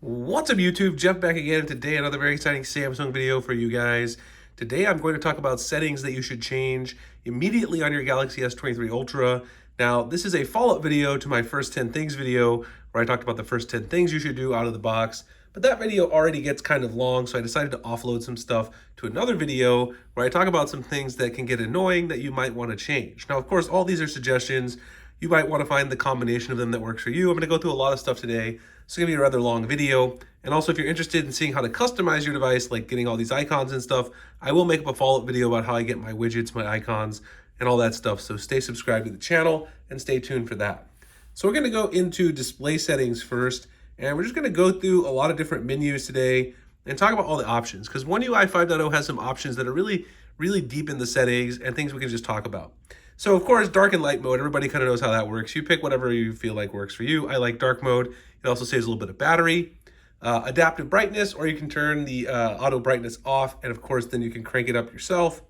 What's up YouTube? Jeff back again. Today another very exciting Samsung video for you guys. Today I'm going to talk about settings that you should change immediately on your Galaxy S23 Ultra. Now this is a follow-up video to my first 10 things video where I talked about the first 10 things you should do out of the box. But that video already gets kind of long, so I decided to offload some stuff to another video where I talk about some things that can get annoying that you might want to change. Now of course all these are suggestions. You might want to find the combination of them that works for you. I'm going to go through a lot of stuff today. It's going to be a rather long video. And also, if you're interested in seeing how to customize your device, like getting all these icons and stuff, I will make up a follow-up video about how I get my widgets, my icons, and all that stuff. So stay subscribed to the channel and stay tuned for that. So we're going to go into display settings first. And we're just going to go through a lot of different menus today and talk about all the options. Because One UI 5.0 has some options that are really deep in the settings and things we can just talk about. So of course, dark and light mode, everybody kind of knows how that works. You pick whatever you feel like works for you. I like dark mode. It also saves a little bit of battery. Adaptive brightness, or you can turn the auto brightness off, and of course, then you can crank it up yourself.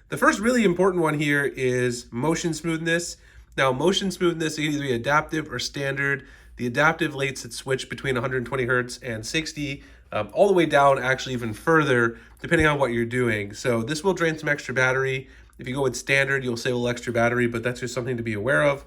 The first really important one here is motion smoothness. Now, motion smoothness can either be adaptive or standard. The adaptive lets it switch between 120 hertz and 60, all the way down actually even further, depending on what you're doing. So this will drain some extra battery. If you go with standard, you'll save a little extra battery, but that's just something to be aware of.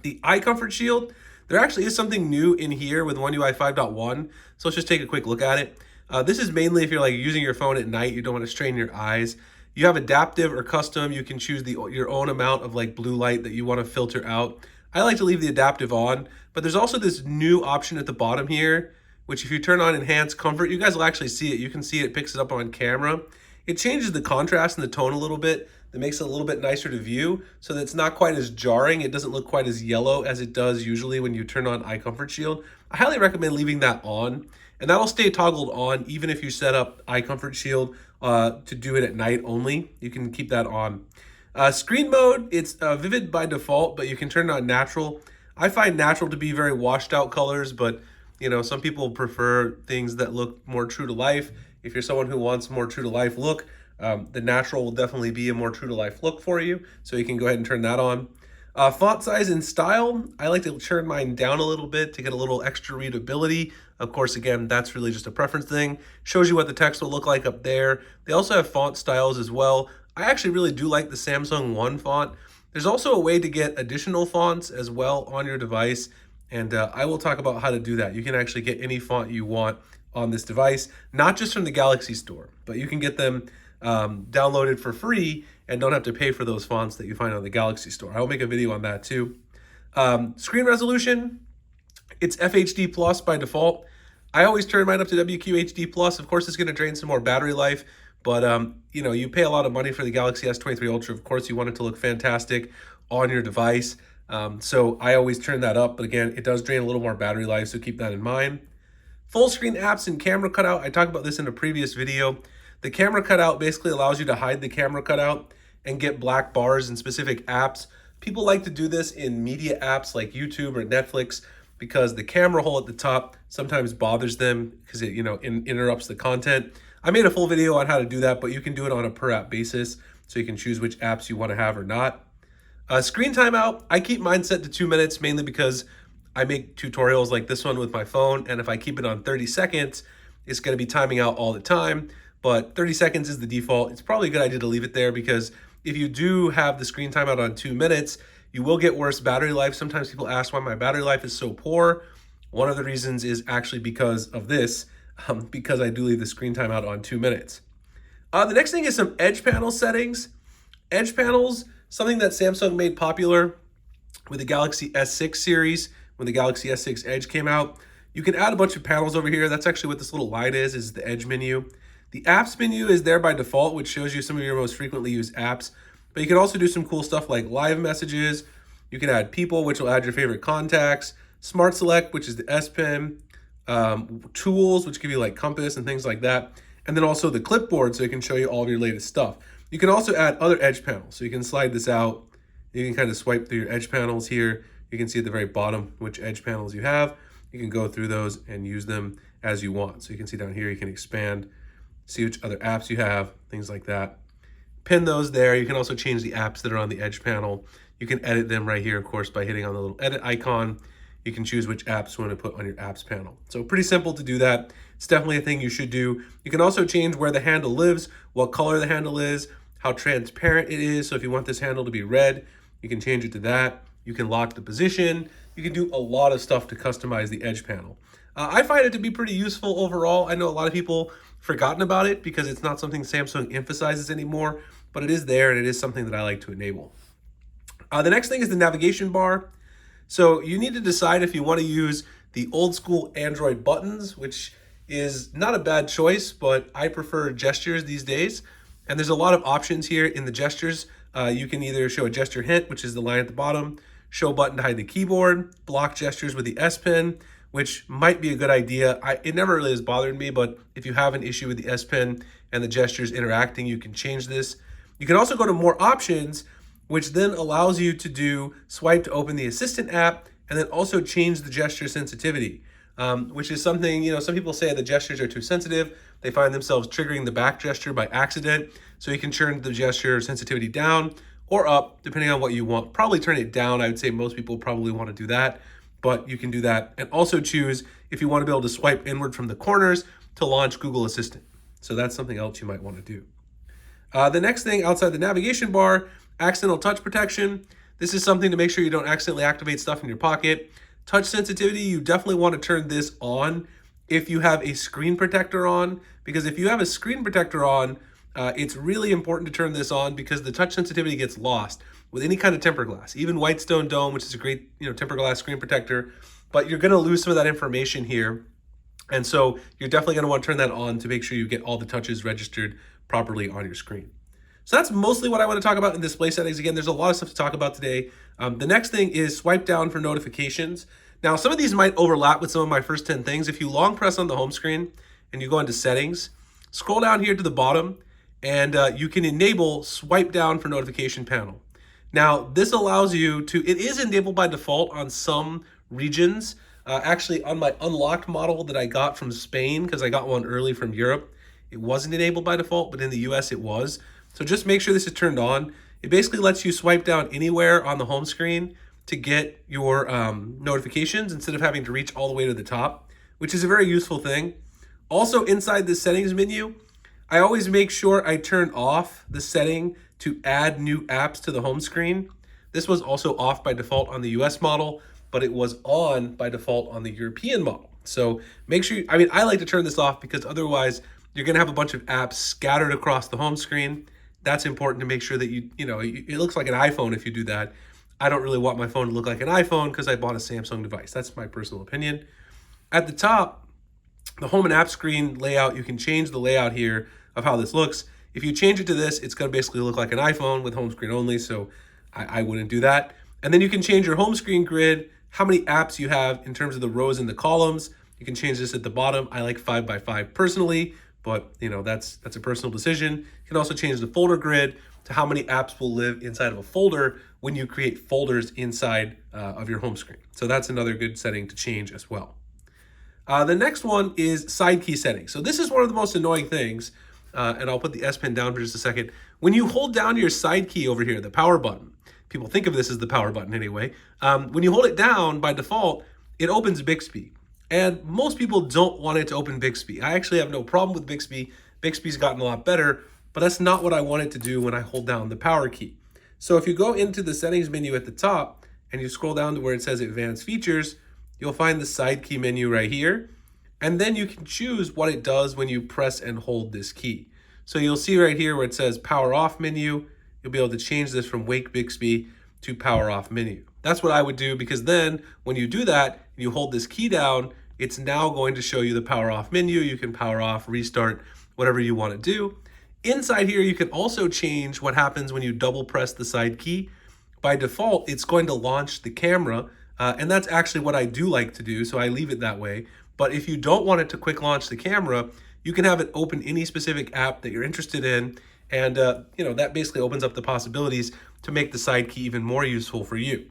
The eye comfort shield, there actually is something new in here with One UI 5.1. So let's just take a quick look at it. This is mainly if you're like using your phone at night, you don't want to strain your eyes. You have adaptive or custom, you can choose your own amount of like blue light that you want to filter out. I like to leave the adaptive on, but there's also this new option at the bottom here, which if you turn on enhanced comfort, you guys will actually see it. You can see it picks it up on camera. It changes the contrast and the tone a little bit. That makes it a little bit nicer to view so that it's not quite as jarring. It doesn't look quite as yellow as it does usually when you turn on Eye Comfort Shield. I highly recommend leaving that on, and that'll stay toggled on even if you set up Eye Comfort Shield to do it at night only. You can keep that on. Screen mode, it's vivid by default, but you can turn it on natural. I find natural to be very washed out colors, but you know, some people prefer things that look more true to life. If you're someone who wants more true to life look, the natural will definitely be a more true to life look for you. So you can go ahead and turn that on. Font size and style, I like to turn mine down a little bit to get a little extra readability. Of course, again, that's really just a preference thing. Shows you what the text will look like up there. They also have font styles as well. I actually really do like the Samsung One font. There's also a way to get additional fonts as well on your device. And I will talk about how to do that. You can actually get any font you want on this device, not just from the Galaxy Store, but you can get them downloaded for free and don't have to pay for those fonts that you find on the Galaxy Store. I'll make a video on that too. Screen resolution, it's FHD Plus by default. I always turn mine up to WQHD Plus. Of course, it's going to drain some more battery life, but you know, you pay a lot of money for the Galaxy S23 Ultra. Of course, you want it to look fantastic on your device. So I always turn that up, but again, it does drain a little more battery life, so keep that in mind. Full screen apps and camera cutout. I talked about this in a previous video. The camera cutout basically allows you to hide the camera cutout and get black bars in specific apps. People like to do this in media apps like YouTube or Netflix because the camera hole at the top sometimes bothers them because it, you know, interrupts the content. I made a full video on how to do that, but you can do it on a per app basis, so you can choose which apps you want to have or not. Screen timeout, I keep mine set to 2 minutes mainly because I make tutorials like this one with my phone, and if I keep it on 30 seconds, it's going to be timing out all the time. But 30 seconds is the default. It's probably a good idea to leave it there because if you do have the screen timeout on 2 minutes, you will get worse battery life. Sometimes people ask why my battery life is so poor. One of the reasons is actually because of this, because I do leave the screen timeout on 2 minutes. The next thing is some edge panel settings. Edge panels, something that Samsung made popular with the Galaxy S6 series when the Galaxy S6 Edge came out. You can add a bunch of panels over here. That's actually what this little line is the Edge menu. The apps menu is there by default, which shows you some of your most frequently used apps. But you can also do some cool stuff like live messages. You can add people, which will add your favorite contacts. Smart Select, which is the S Pen. Tools, which give you like compass and things like that. And then also the clipboard, so it can show you all of your latest stuff. You can also add other edge panels. So you can slide this out. You can kind of swipe through your edge panels here. You can see at the very bottom which edge panels you have. You can go through those and use them as you want. So you can see down here, you can expand, see which other apps you have, things like that. Pin those there. You can also change the apps that are on the edge panel. You can edit them right here, of course, by hitting on the little edit icon. you can choose which apps you want to put on your apps panel. So pretty simple to do that. It's definitely a thing you should do. You can also change where the handle lives, what color the handle is, how transparent it is. So if you want this handle to be red, you can change it to that. You can lock the position. You can do a lot of stuff to customize the edge panel. I find it to be pretty useful overall. I know a lot of people forgotten about it because it's not something Samsung emphasizes anymore, but it is there and it is something that I like to enable. The next thing is the navigation bar. So you need to decide if you want to use the old school Android buttons, which is not a bad choice, but I prefer gestures these days. And there's a lot of options here in the gestures. You can either show a gesture hint, which is the line at the bottom, show button to hide the keyboard, block gestures with the S Pen, which might be a good idea. It never really has bothered me, but if you have an issue with the S Pen and the gestures interacting, you can change this. You can also go to more options, which then allows you to do swipe to open the Assistant app and then also change the gesture sensitivity, which is something, some people say the gestures are too sensitive. They find themselves triggering the back gesture by accident. So you can turn the gesture sensitivity down or up, depending on what you want. Probably turn it down. I would say most people probably want to do that, but you can do that. And also choose if you want to be able to swipe inward from the corners to launch Google Assistant. So that's something else you might want to do. The next thing outside the navigation bar, accidental touch protection. This is something to make sure you don't accidentally activate stuff in your pocket. Touch sensitivity, you definitely want to turn this on if you have a screen protector on, because if you have a screen protector on, it's really important to turn this on because the touch sensitivity gets lost with any kind of tempered glass, even Whitestone Dome, which is a great tempered glass screen protector, but you're going to lose some of that information here. And so you're definitely going to want to turn that on to make sure you get all the touches registered properly on your screen. So that's mostly what I want to talk about in display settings. Again, there's a lot of stuff to talk about today. The next thing is swipe down for notifications. Now, some of these might overlap with some of my first 10 things. If you long press on the home screen and you go into settings, scroll down here to the bottom, and you can enable swipe down for notification panel. Now, this allows you to, it is enabled by default on some regions. Actually, on my unlocked model that I got from Spain, because I got one early from Europe, it wasn't enabled by default, but in the US it was. So just make sure this is turned on. It basically lets you swipe down anywhere on the home screen to get your notifications instead of having to reach all the way to the top, which is a very useful thing. Also, inside the settings menu, I always make sure I turn off the setting to add new apps to the home screen. This was also off by default on the US model, but it was on by default on the European model. So make sure, I like to turn this off because otherwise you're gonna have a bunch of apps scattered across the home screen. That's important to make sure that it looks like an iPhone if you do that. I don't really want my phone to look like an iPhone because I bought a Samsung device. That's my personal opinion. At the top, the home and app screen layout, you can change the layout here of how this looks. If you change it to this, it's gonna basically look like an iPhone with home screen only, so I wouldn't do that. And then you can change your home screen grid, how many apps you have in terms of the rows and the columns. You can change this at the bottom. I like 5 by 5 personally, but that's a personal decision. You can also change the folder grid to how many apps will live inside of a folder when you create folders inside of your home screen. So that's another good setting to change as well. The next one is side key settings. So this is one of the most annoying things, and I'll put the S Pen down for just a second. When you hold down your side key over here, the power button, people think of this as the power button anyway. When you hold it down by default, it opens Bixby. And most people don't want it to open Bixby. I actually have no problem with Bixby. Bixby's gotten a lot better, but that's not what I want it to do when I hold down the power key. So if you go into the settings menu at the top and you scroll down to where it says advanced features, you'll find the side key menu right here. And then you can choose what it does when you press and hold this key. So you'll see right here where it says power off menu, you'll be able to change this from wake Bixby to power off menu. That's what I would do, because then when you do that, you hold this key down, it's now going to show you the power off menu. You can power off, restart, whatever you want to do. Inside here, you can also change what happens when you double press the side key. By default, it's going to launch the camera, and that's actually what I do like to do, so I leave it that way. But if you don't want it to quick launch the camera, you can have it open any specific app that you're interested in, and that basically opens up the possibilities to make the side key even more useful for you.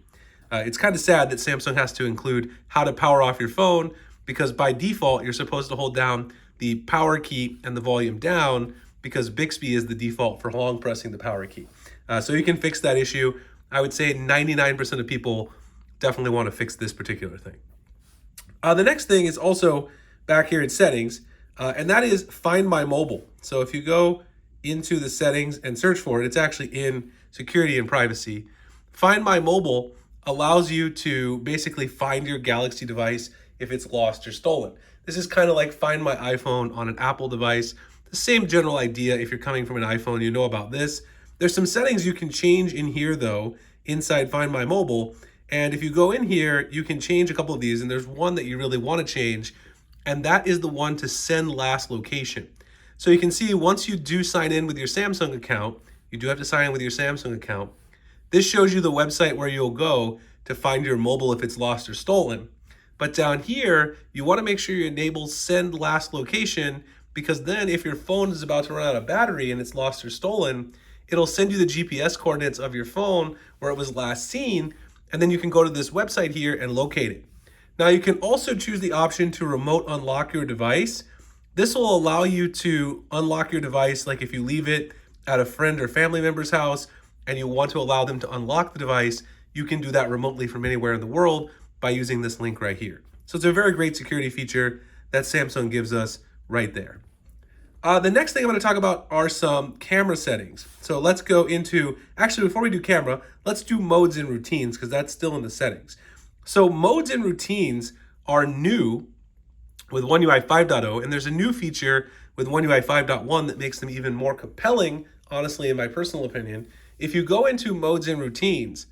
It's kind of sad that Samsung has to include how to power off your phone, because by default, you're supposed to hold down the power key and the volume down, because Bixby is the default for long pressing the power key. So you can fix that issue. I would say 99% of people definitely want to fix this particular thing. The next thing is also back here in settings, and that is Find My Mobile. So if you go into the settings and search for it, it's actually in security and privacy. Find My Mobile allows you to basically find your Galaxy device if it's lost or stolen. This is kind of like Find My iPhone on an Apple device. The same general idea. If you're coming from an iPhone, you know about this. There's some settings you can change in here though, inside Find My Mobile. And if you go in here, you can change a couple of these, and there's one that you really want to change, and that is the one to send last location. So you can see once you do sign in with your Samsung account, you do have to sign in with your Samsung account. This shows you the website where you'll go to find your mobile if it's lost or stolen. But down here, you want to make sure you enable send last location, because then if your phone is about to run out of battery and it's lost or stolen, it'll send you the GPS coordinates of your phone where it was last seen, and then you can go to this website here and locate it. Now you can also choose the option to remote unlock your device. This will allow you to unlock your device, like if you leave it at a friend or family member's house and you want to allow them to unlock the device, you can do that remotely from anywhere in the world by using this link right here. So it's a very great security feature that Samsung gives us right there. The next thing I'm going to talk about are some camera settings. So let's go into, actually before we do camera, let's do modes and routines, because that's still in the settings. So modes and routines are new with One UI 5.0, and there's a new feature with One UI 5.1 that makes them even more compelling, honestly, in my personal opinion. If you go into modes and routines,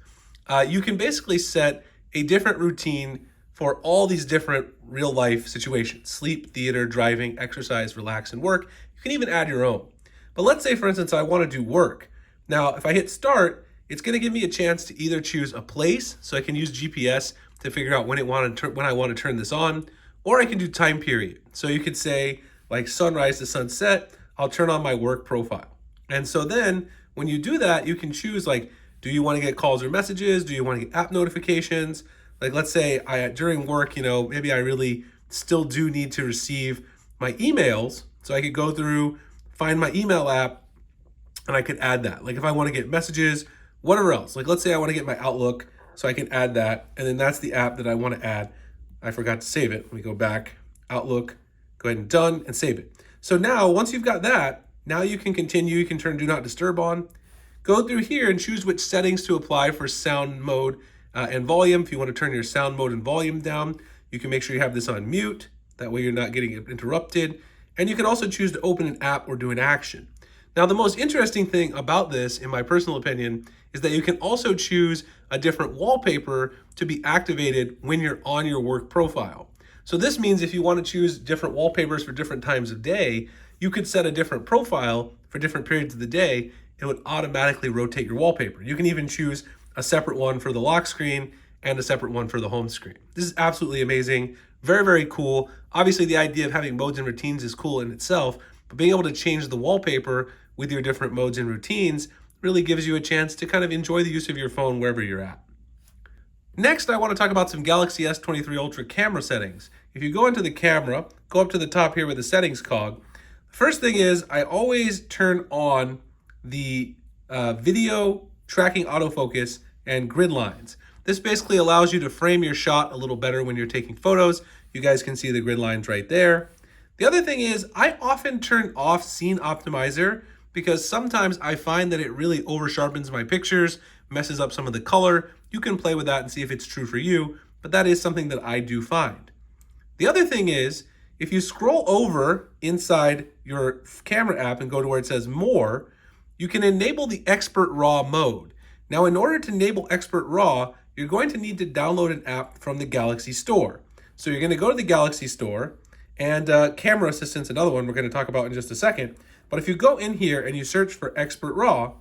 you can basically set a different routine for all these different real life situations: sleep, theater, driving, exercise, relax, and work. You can even add your own. But let's say, for instance, I want to do work. Now, if I hit start, it's going to give me a chance to either choose a place, so I can use GPS to figure out when I want to turn this on, or I can do time period. So you could say, like sunrise to sunset, I'll turn on my work profile. And so then when you do that, you can choose, like, do you want to get calls or messages? Do you want to get app notifications? Like, let's say during work, maybe I really still do need to receive my emails. So I could go through, find my email app, and I could add that. Like if I want to get messages, whatever else. Like let's say I want to get my Outlook, so I can add that. And then that's the app that I want to add. I forgot to save it. Let me go back, Outlook, go ahead and done, and save it. So now, once you've got that, now you can continue. You can turn Do Not Disturb on. Go through here and choose which settings to apply for sound mode and volume. If you want to turn your sound mode and volume down, you can make sure you have this on mute. That way you're not getting interrupted. And you can also choose to open an app or do an action. Now, the most interesting thing about this, in my personal opinion, is that you can also choose a different wallpaper to be activated when you're on your work profile. So this means if you want to choose different wallpapers for different times of day, you could set a different profile for different periods of the day. It would automatically rotate your wallpaper. You can even choose a separate one for the lock screen and a separate one for the home screen. This is absolutely amazing. Very, very cool. Obviously, the idea of having modes and routines is cool in itself, but being able to change the wallpaper with your different modes and routines really gives you a chance to kind of enjoy the use of your phone wherever you're at. Next, I want to talk about some Galaxy S23 Ultra camera settings. If you go into the camera, go up to the top here with the settings cog. The first thing is I always turn on the video tracking autofocus and grid lines. This basically allows you to frame your shot a little better when you're taking photos. You guys can see the grid lines right there. The other thing is I often turn off Scene Optimizer because sometimes I find that it really over sharpens my pictures, messes up some of the color. You can play with that and see if it's true for you, but that is something that I do find. The other thing is, if you scroll over inside your camera app and go to where it says More, you can enable the Expert RAW mode. Now, in order to enable Expert RAW, you're going to need to download an app from the Galaxy Store. So you're going to go to the Galaxy Store, and Camera Assistant's another one we're going to talk about in just a second. But if you go in here and you search for Expert RAW,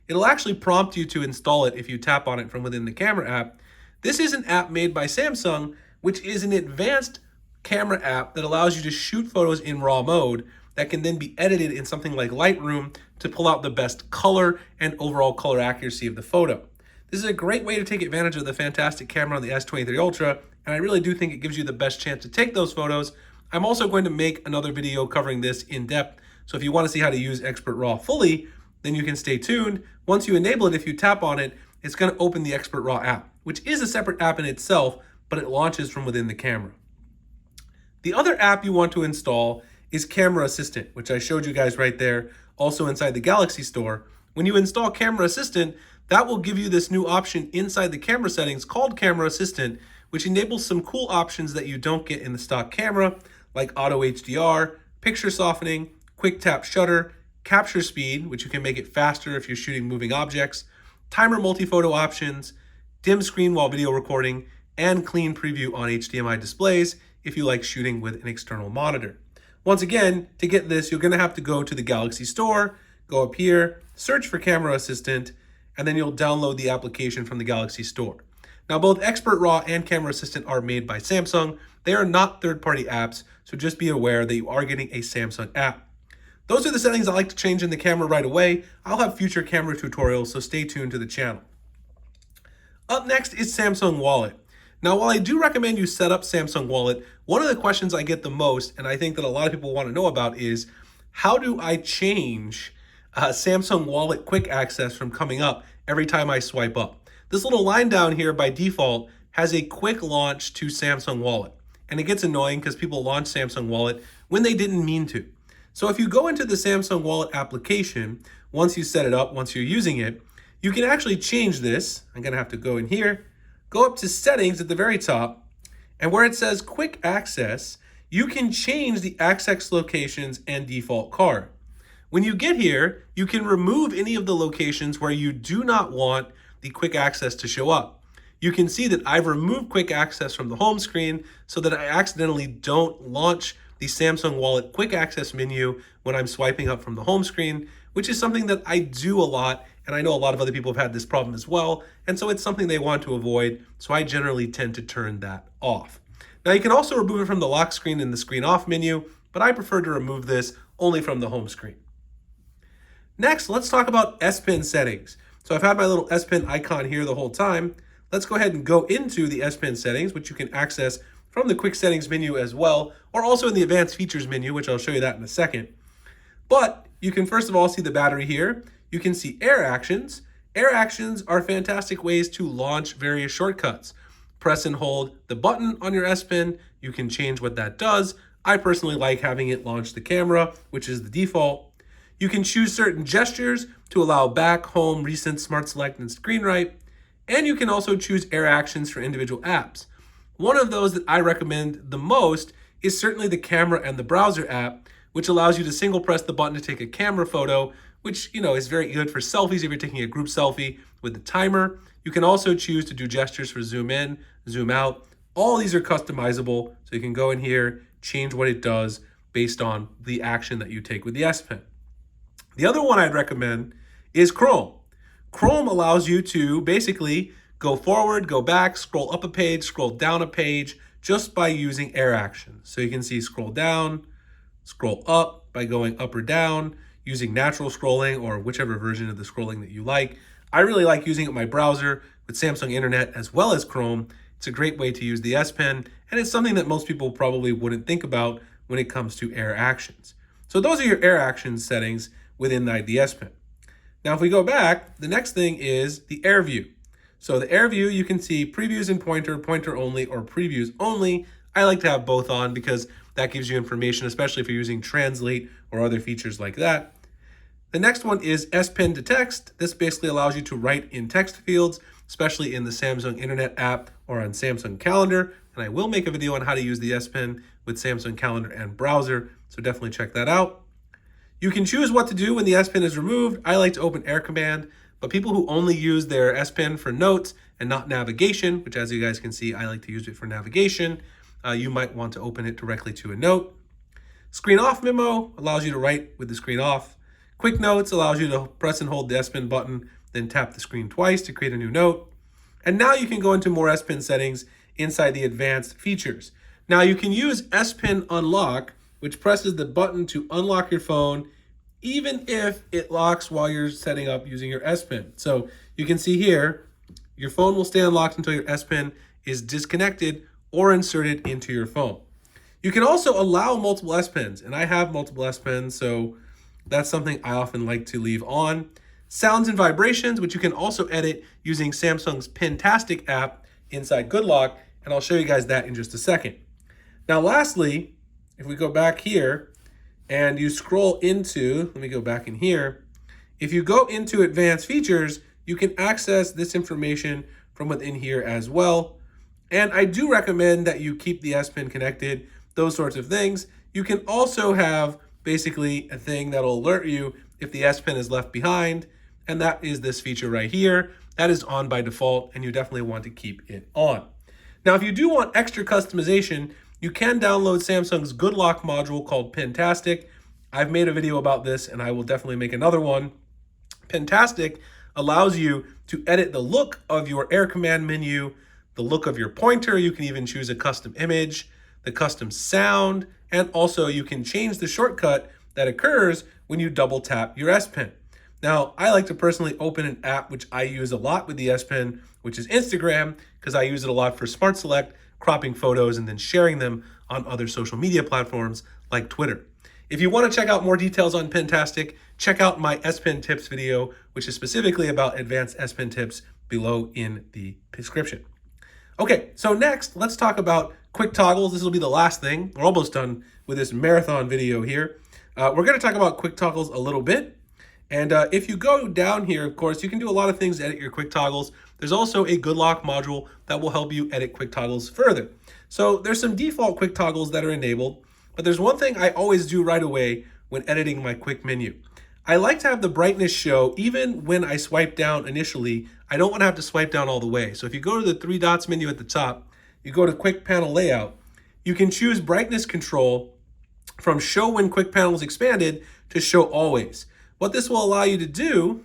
it'll actually prompt you to install it if you tap on it from within the camera app. This is an app made by Samsung, which is an advanced camera app that allows you to shoot photos in RAW mode that can then be edited in something like Lightroom to pull out the best color and overall color accuracy of the photo. This is a great way to take advantage of the fantastic camera on the S23 Ultra, and I really do think it gives you the best chance to take those photos. I'm also going to make another video covering this in depth, so if you want to see how to use Expert RAW fully, then you can stay tuned. Once you enable it, if you tap on it, it's going to open the Expert RAW app. which is a separate app in itself, but it launches from within the camera. The other app you want to install is Camera Assistant, which I showed you guys right there, also inside the Galaxy Store. When you install Camera Assistant, that will give you this new option inside the camera settings called Camera Assistant, which enables some cool options that you don't get in the stock camera, like auto HDR, picture softening, quick tap shutter, capture speed, which you can make it faster if you're shooting moving objects, timer multiphoto options, dim screen while video recording, and clean preview on HDMI displays if you like shooting with an external monitor. Once again, to get this, you're going to have to go to the Galaxy Store, go up here, search for Camera Assistant, and then you'll download the application from the Galaxy Store. Now, both Expert RAW and Camera Assistant are made by Samsung. They are not third-party apps, so just be aware that you are getting a Samsung app. Those are the settings I like to change in the camera right away. I'll have future camera tutorials, so stay tuned to the channel. Up next is Samsung Wallet. Now, while I do recommend you set up Samsung Wallet, one of the questions I get the most, and I think that a lot of people want to know about, is how do I change Samsung Wallet quick access from coming up every time I swipe up? This little line down here by default has a quick launch to Samsung Wallet. And it gets annoying because people launch Samsung Wallet when they didn't mean to. So if you go into the Samsung Wallet application, once you set it up, once you're using it, you can actually change this. I'm going to have to go in here, go up to settings at the very top, and where it says quick access, you can change the access locations and default card. When you get here, you can remove any of the locations where you do not want the quick access to show up. You can see that I've removed quick access from the home screen so that I accidentally don't launch the Samsung Wallet quick access menu when I'm swiping up from the home screen, which is something that I do a lot, and I know a lot of other people have had this problem as well, and so it's something they want to avoid, so I generally tend to turn that off. Now, you can also remove it from the lock screen in the screen off menu, but I prefer to remove this only from the home screen. Next, let's talk about S Pen settings. So I've had my little S Pen icon here the whole time. Let's go ahead and go into the S Pen settings, which you can access from the quick settings menu as well, or also in the advanced features menu, which I'll show you that in a second. But you can first of all see the battery here. You can see air actions. Air actions are fantastic ways to launch various shortcuts. Press and hold the button on your S Pen. You can change what that does. I personally like having it launch the camera, which is the default. You can choose certain gestures to allow back, home, recent, smart select, and screen right. And you can also choose air actions for individual apps. One of those that I recommend the most is certainly the camera and the browser app, which allows you to single press the button to take a camera photo, which is very good for selfies if you're taking a group selfie with the timer. You can also choose to do gestures for zoom in, zoom out. All these are customizable, so you can go in here, change what it does based on the action that you take with the S Pen. The other one I'd recommend is Chrome. Chrome allows you to basically go forward, go back, scroll up a page, scroll down a page, just by using air actions. So you can see scroll down, scroll up by going up or down, using natural scrolling or whichever version of the scrolling that you like. I really like using it in my browser with Samsung Internet as well as Chrome. It's a great way to use the S Pen, and it's something that most people probably wouldn't think about when it comes to air actions. So those are your air actions settings within the S Pen. Now, if we go back, the next thing is the air view. So the air view, you can see previews and pointer, pointer only, or previews only. I like to have both on because that gives you information, especially if you're using translate or other features like that. The next one is S Pen to text. This basically allows you to write in text fields, especially in the Samsung Internet app or on Samsung Calendar. And I will make a video on how to use the S Pen with Samsung Calendar and browser, so definitely check that out. You can choose what to do when the S Pen is removed. I like to open Air Command, but people who only use their S Pen for notes and not navigation, which as you guys can see, I like to use it for navigation, you might want to open it directly to a note. Screen off memo allows you to write with the screen off. Quick notes allows you to press and hold the S Pen button, then tap the screen twice to create a new note. And now you can go into more S Pen settings inside the advanced features. Now you can use S Pen unlock, which presses the button to unlock your phone, even if it locks while you're setting up using your S Pen. So you can see here, your phone will stay unlocked until your S Pen is disconnected or inserted into your phone. You can also allow multiple S Pens, and I have multiple S Pens, so that's something I often like to leave on. Sounds and vibrations, which you can also edit using Samsung's Pentastic app, inside Good Lock, and I'll show you guys that in just a second. Now, lastly, if we go back here and you scroll into, let me go back in here. If you go into advanced features, you can access this information from within here as well. And I do recommend that you keep the S Pen connected, those sorts of things. You can also have basically a thing that'll alert you if the S Pen is left behind, and that is this feature right here. That is on by default, and you definitely want to keep it on. Now, if you do want extra customization, you can download Samsung's Good Lock module called Pentastic. I've made a video about this, and I will definitely make another one. Pentastic allows you to edit the look of your Air Command menu, the look of your pointer. You can even choose a custom image, the custom sound, and also you can change the shortcut that occurs when you double tap your S Pen. Now, I like to personally open an app which I use a lot with the S Pen, which is Instagram, because I use it a lot for Smart Select, cropping photos, and then sharing them on other social media platforms like Twitter. If you want to check out more details on Pentastic, check out my S Pen tips video, which is specifically about advanced S Pen tips, below in the description. Okay, so next, let's talk about quick toggles. This will be the last thing. We're almost done with this marathon video here. We're going to talk about quick toggles a little bit. And if you go down here, of course, you can do a lot of things to edit your quick toggles. There's also a Good Lock module that will help you edit quick toggles further. So there's some default quick toggles that are enabled, but there's one thing I always do right away when editing my quick menu. I like to have the brightness show even when I swipe down initially. I don't want to have to swipe down all the way. So if you go to the three dots menu at the top, you go to Quick Panel Layout, you can choose brightness control from show when quick panel is expanded to show always. What this will allow you to do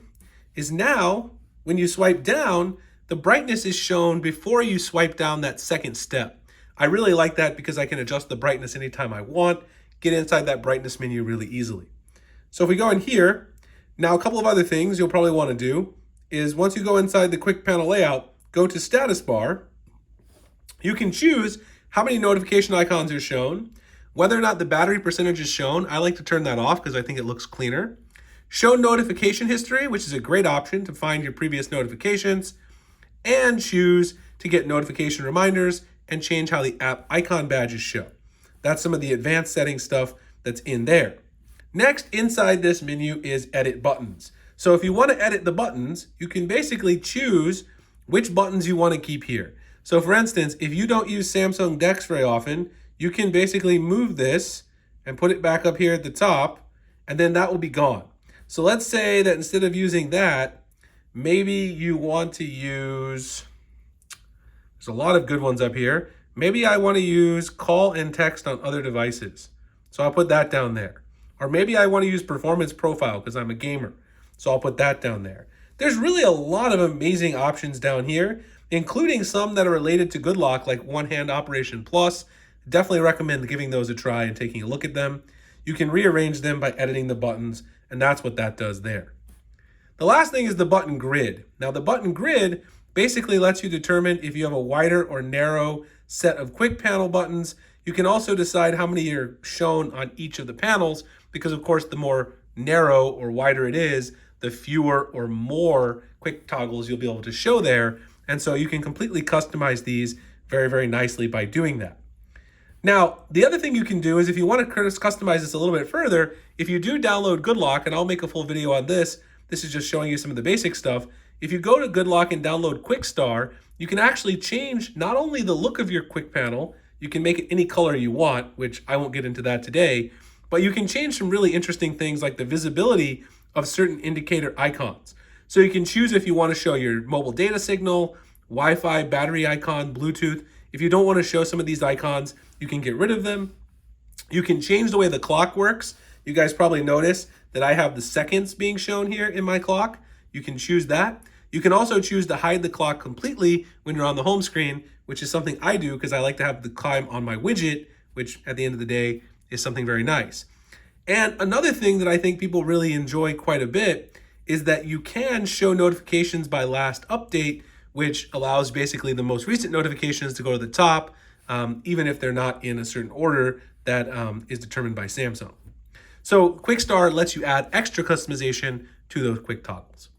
is now, when you swipe down, the brightness is shown before you swipe down that second step. I really like that because I can adjust the brightness anytime I want, get inside that brightness menu really easily. So if we go in here, now a couple of other things you'll probably want to do is once you go inside the quick panel layout, go to status bar. You can choose how many notification icons are shown, whether or not the battery percentage is shown. I like to turn that off because I think it looks cleaner. Show notification history, which is a great option to find your previous notifications, and choose to get notification reminders and change how the app icon badges show. That's some of the advanced settings stuff that's in there. Next, inside this menu is edit buttons. So if you want to edit the buttons, you can basically choose which buttons you want to keep here. So for instance, if you don't use Samsung DeX very often, you can basically move this and put it back up here at the top, and then that will be gone. So let's say that instead of using that, maybe you want to use, there's a lot of good ones up here. Maybe I want to use call and text on other devices. So I'll put that down there. Or maybe I want to use performance profile because I'm a gamer. So I'll put that down there. There's really a lot of amazing options down here, including some that are related to Good Lock, like One Hand Operation Plus. Definitely recommend giving those a try and taking a look at them. You can rearrange them by editing the buttons, and that's what that does there. The last thing is the button grid. Now the button grid basically lets you determine if you have a wider or narrow set of quick panel buttons. You can also decide how many are shown on each of the panels, because of course the more narrow or wider it is, the fewer or more quick toggles you'll be able to show there. And so you can completely customize these very, very nicely by doing that. Now, the other thing you can do is if you want to customize this a little bit further, if you do download Good Lock, and I'll make a full video on this, this is just showing you some of the basic stuff. If you go to Good Lock and download Quick Star, you can actually change not only the look of your quick panel, you can make it any color you want, which I won't get into that today, but you can change some really interesting things like the visibility of certain indicator icons. So you can choose if you want to show your mobile data signal, Wi-Fi, battery icon, Bluetooth. If you don't want to show some of these icons, you can get rid of them. You can change the way the clock works. You guys probably notice that I have the seconds being shown here in my clock. You can choose that. You can also choose to hide the clock completely when you're on the home screen, which is something I do because I like to have the time on my widget, which at the end of the day is something very nice. And another thing that I think people really enjoy quite a bit is that you can show notifications by last update, which allows basically the most recent notifications to go to the top, even if they're not in a certain order that is determined by Samsung. So Quick Start lets you add extra customization to those quick toggles.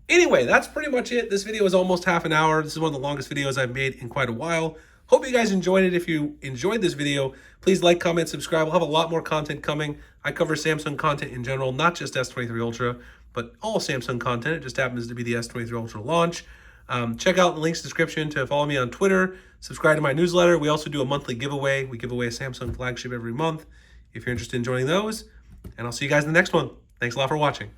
Anyway, that's pretty much it. This video is almost half an hour. This is one of the longest videos I've made in quite a while. Hope you guys enjoyed it. If you enjoyed this video, please like, comment, subscribe. We'll have a lot more content coming. I cover Samsung content in general, not just S23 Ultra, but all Samsung content. It just happens to be the S23 Ultra launch. Check out the links in the description to follow me on Twitter. Subscribe to my newsletter. We also do a monthly giveaway. We give away a Samsung flagship every month if you're interested in joining those. And I'll see you guys in the next one. Thanks a lot for watching.